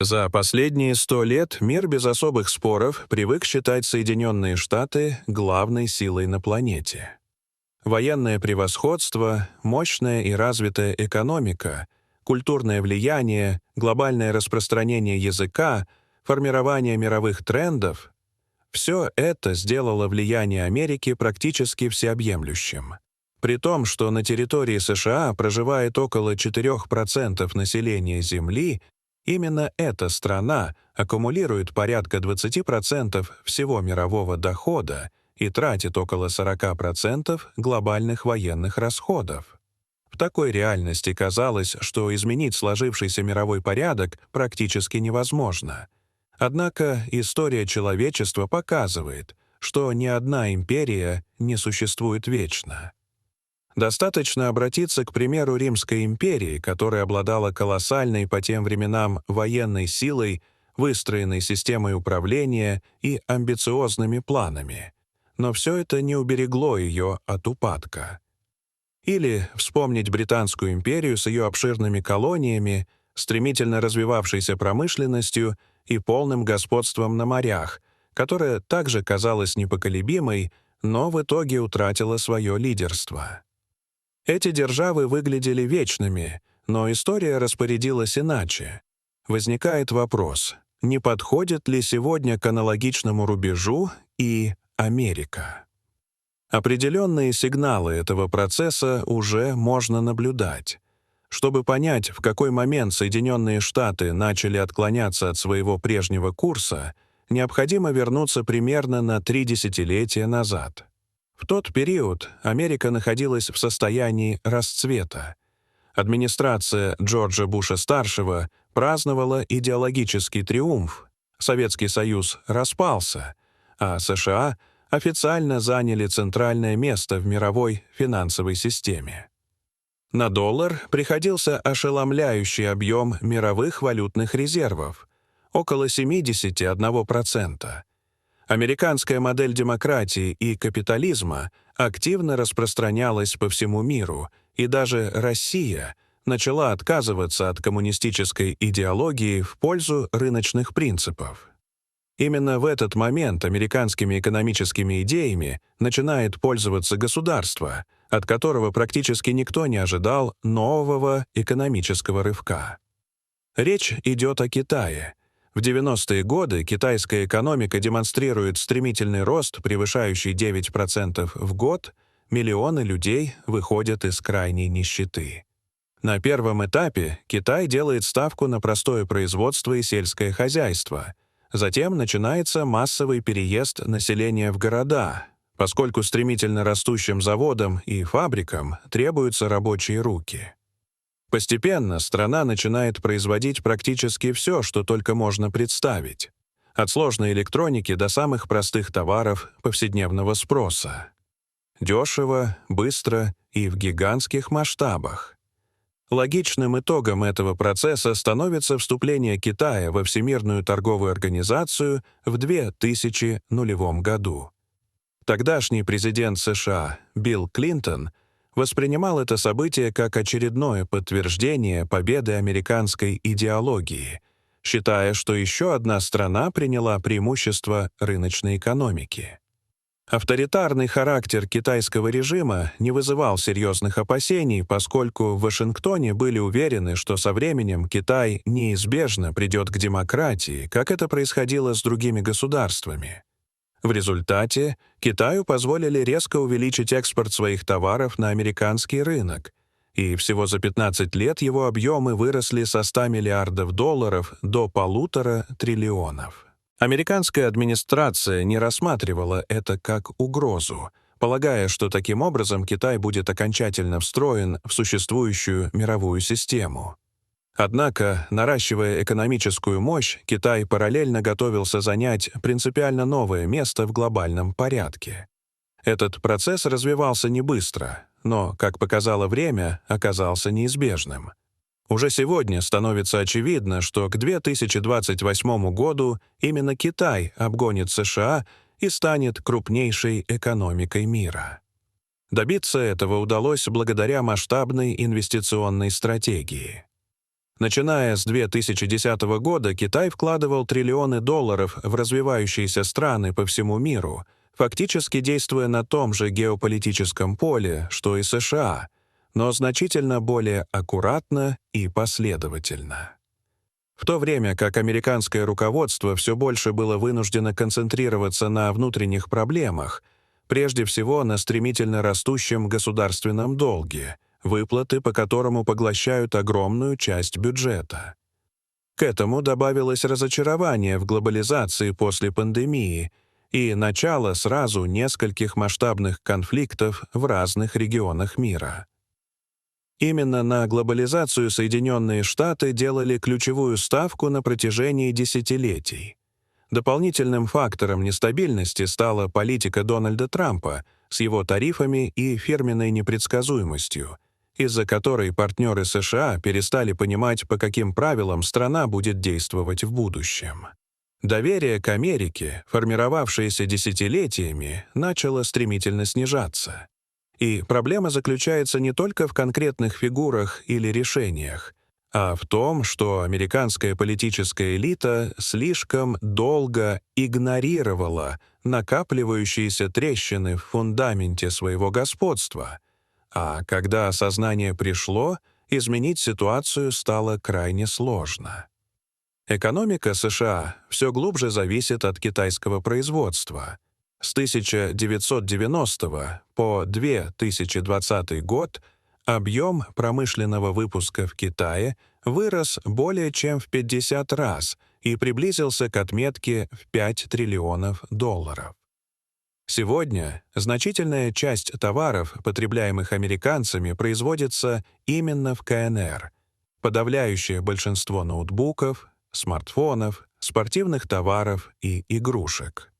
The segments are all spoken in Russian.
За последние 100 лет мир без особых споров привык считать Соединенные Штаты главной силой на планете. Военное превосходство, мощная и развитая экономика, культурное влияние, глобальное распространение языка, формирование мировых трендов — все это сделало влияние Америки практически всеобъемлющим. При том, что на территории США проживает около 4% населения Земли, именно эта страна аккумулирует порядка 20% всего мирового дохода и тратит около 40% глобальных военных расходов. В такой реальности казалось, что изменить сложившийся мировой порядок практически невозможно. Однако история человечества показывает, что ни одна империя не существует вечно. Достаточно обратиться к примеру Римской империи, которая обладала колоссальной по тем временам военной силой, выстроенной системой управления и амбициозными планами. Но все это не уберегло ее от упадка. Или вспомнить Британскую империю с ее обширными колониями, стремительно развивавшейся промышленностью и полным господством на морях, которая также казалась непоколебимой, но в итоге утратила свое лидерство. Эти державы выглядели вечными, но история распорядилась иначе. Возникает вопрос, не подходит ли сегодня к аналогичному рубежу и Америка? Определенные сигналы этого процесса уже можно наблюдать. Чтобы понять, в какой момент Соединенные Штаты начали отклоняться от своего прежнего курса, необходимо вернуться примерно на 3 десятилетия назад. В тот период Америка находилась в состоянии расцвета. Администрация Джорджа Буша-старшего праздновала идеологический триумф, Советский Союз распался, а США официально заняли центральное место в мировой финансовой системе. На доллар приходился ошеломляющий объем мировых валютных резервов — около 71%. Американская модель демократии и капитализма активно распространялась по всему миру, и даже Россия начала отказываться от коммунистической идеологии в пользу рыночных принципов. Именно в этот момент американскими экономическими идеями начинает пользоваться государство, от которого практически никто не ожидал нового экономического рывка. Речь идет о Китае. В 90-е годы китайская экономика демонстрирует стремительный рост, превышающий 9% в год, миллионы людей выходят из крайней нищеты. На первом этапе Китай делает ставку на простое производство и сельское хозяйство. Затем начинается массовый переезд населения в города, поскольку стремительно растущим заводам и фабрикам требуются рабочие руки. Постепенно страна начинает производить практически все, что только можно представить, от сложной электроники до самых простых товаров повседневного спроса. Дешево, быстро и в гигантских масштабах. Логичным итогом этого процесса становится вступление Китая во Всемирную торговую организацию в 2000 году. Тогдашний президент США Билл Клинтон воспринимал это событие как очередное подтверждение победы американской идеологии, считая, что еще одна страна приняла преимущество рыночной экономики. Авторитарный характер китайского режима не вызывал серьезных опасений, поскольку в Вашингтоне были уверены, что со временем Китай неизбежно придет к демократии, как это происходило с другими государствами. В результате Китаю позволили резко увеличить экспорт своих товаров на американский рынок, и всего за 15 лет его объемы выросли со $100 миллиардов до 1,5 триллионов. Американская администрация не рассматривала это как угрозу, полагая, что таким образом Китай будет окончательно встроен в существующую мировую систему. Однако, наращивая экономическую мощь, Китай параллельно готовился занять принципиально новое место в глобальном порядке. Этот процесс развивался не быстро, но, как показало время, оказался неизбежным. Уже сегодня становится очевидно, что к 2028 году именно Китай обгонит США и станет крупнейшей экономикой мира. Добиться этого удалось благодаря масштабной инвестиционной стратегии. Начиная с 2010 года Китай вкладывал триллионы долларов в развивающиеся страны по всему миру, фактически действуя на том же геополитическом поле, что и США, но значительно более аккуратно и последовательно. В то время как американское руководство все больше было вынуждено концентрироваться на внутренних проблемах, прежде всего на стремительно растущем государственном долге, выплаты по которому поглощают огромную часть бюджета. К этому добавилось разочарование в глобализации после пандемии и начало сразу нескольких масштабных конфликтов в разных регионах мира. Именно на глобализацию Соединенные Штаты делали ключевую ставку на протяжении десятилетий. Дополнительным фактором нестабильности стала политика Дональда Трампа с его тарифами и фирменной непредсказуемостью, из-за которой партнеры США перестали понимать, по каким правилам страна будет действовать в будущем. Доверие к Америке, формировавшееся десятилетиями, начало стремительно снижаться. И проблема заключается не только в конкретных фигурах или решениях, а в том, что американская политическая элита слишком долго игнорировала накапливающиеся трещины в фундаменте своего господства, а когда осознание пришло, изменить ситуацию стало крайне сложно. Экономика США все глубже зависит от китайского производства. С 1990 по 2020 год объем промышленного выпуска в Китае вырос более чем в 50 раз и приблизился к отметке в 5 триллионов долларов. Сегодня значительная часть товаров, потребляемых американцами, производится именно в КНР. Подавляющее большинство ноутбуков, смартфонов, спортивных товаров и игрушек.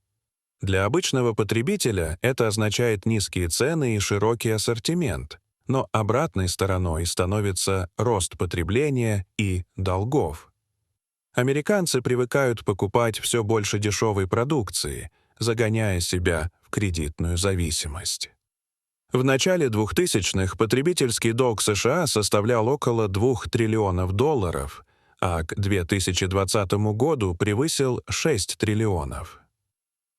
Для обычного потребителя это означает низкие цены и широкий ассортимент, но обратной стороной становится рост потребления и долгов. Американцы привыкают покупать все больше дешевой продукции, загоняя себя в кредитную зависимость. В начале 2000-х потребительский долг США составлял около 2 триллионов долларов, а к 2020 году превысил 6 триллионов.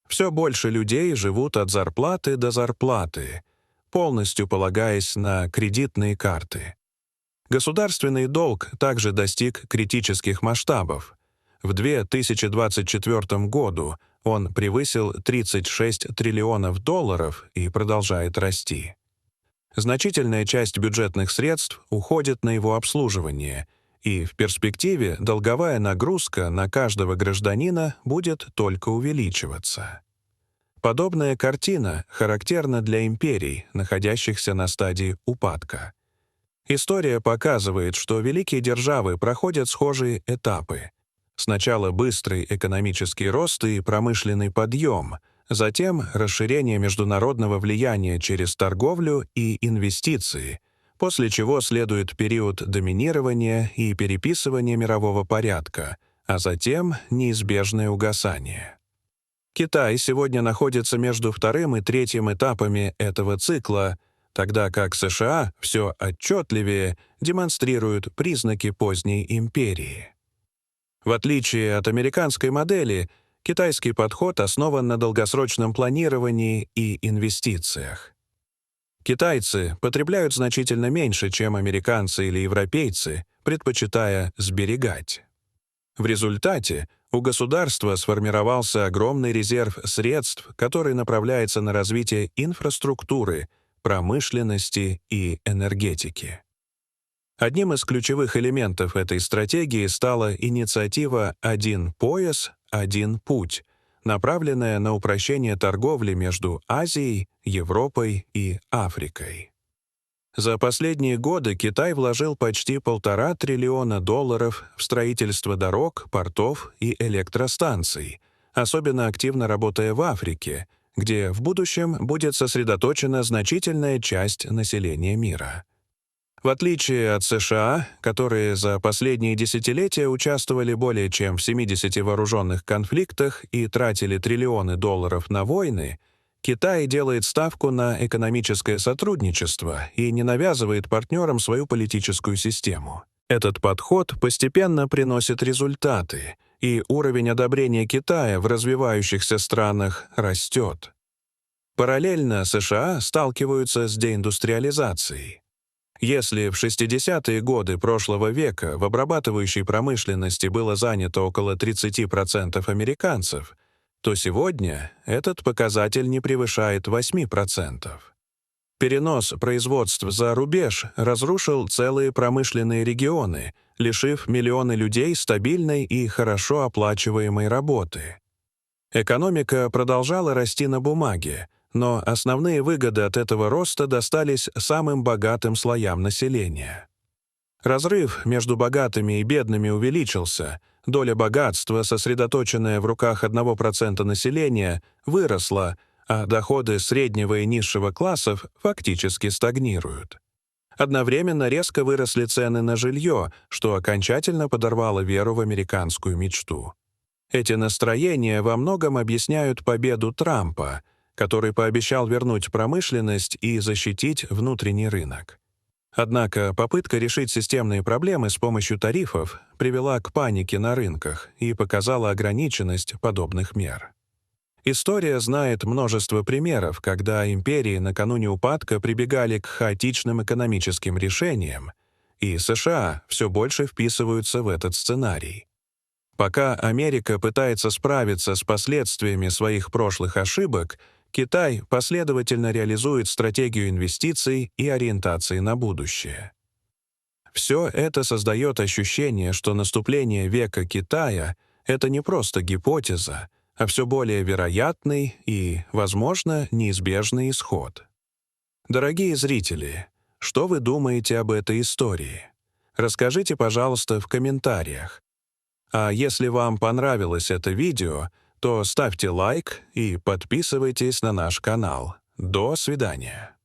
Все больше людей живут от зарплаты до зарплаты, полностью полагаясь на кредитные карты. Государственный долг также достиг критических масштабов. В 2024 году он превысил 36 триллионов долларов и продолжает расти. Значительная часть бюджетных средств уходит на его обслуживание, и в перспективе долговая нагрузка на каждого гражданина будет только увеличиваться. Подобная картина характерна для империй, находящихся на стадии упадка. История показывает, что великие державы проходят схожие этапы. Сначала быстрый экономический рост и промышленный подъем, затем расширение международного влияния через торговлю и инвестиции, после чего следует период доминирования и переписывания мирового порядка, а затем неизбежное угасание. Китай сегодня находится между вторым и третьим этапами этого цикла, тогда как США все отчетливее демонстрируют признаки поздней империи. В отличие от американской модели, китайский подход основан на долгосрочном планировании и инвестициях. Китайцы потребляют значительно меньше, чем американцы или европейцы, предпочитая сберегать. В результате у государства сформировался огромный резерв средств, который направляется на развитие инфраструктуры, промышленности и энергетики. Одним из ключевых элементов этой стратегии стала инициатива «Один пояс, один путь», направленная на упрощение торговли между Азией, Европой и Африкой. За последние годы Китай вложил почти $1,5 триллиона долларов в строительство дорог, портов и электростанций, особенно активно работая в Африке, где в будущем будет сосредоточена значительная часть населения мира. В отличие от США, которые за последние десятилетия участвовали более чем в 70 вооруженных конфликтах и тратили триллионы долларов на войны, Китай делает ставку на экономическое сотрудничество и не навязывает партнерам свою политическую систему. Этот подход постепенно приносит результаты, и уровень одобрения Китая в развивающихся странах растет. Параллельно США сталкиваются с деиндустриализацией. Если в 60-е годы прошлого века в обрабатывающей промышленности было занято около 30% американцев, то сегодня этот показатель не превышает 8%. Перенос производств за рубеж разрушил целые промышленные регионы, лишив миллионы людей стабильной и хорошо оплачиваемой работы. Экономика продолжала расти на бумаге, но основные выгоды от этого роста достались самым богатым слоям населения. Разрыв между богатыми и бедными увеличился, доля богатства, сосредоточенная в руках 1% населения, выросла, а доходы среднего и низшего классов фактически стагнируют. Одновременно резко выросли цены на жилье, что окончательно подорвало веру в американскую мечту. Эти настроения во многом объясняют победу Трампа, который пообещал вернуть промышленность и защитить внутренний рынок. Однако попытка решить системные проблемы с помощью тарифов привела к панике на рынках и показала ограниченность подобных мер. История знает множество примеров, когда империи накануне упадка прибегали к хаотичным экономическим решениям, и США все больше вписываются в этот сценарий. Пока Америка пытается справиться с последствиями своих прошлых ошибок, Китай последовательно реализует стратегию инвестиций и ориентации на будущее. Все это создает ощущение, что наступление века Китая — это не просто гипотеза, а все более вероятный и, возможно, неизбежный исход. Дорогие зрители, что вы думаете об этой истории? Расскажите, пожалуйста, в комментариях. А если вам понравилось это видео, то ставьте лайк и подписывайтесь на наш канал. До свидания.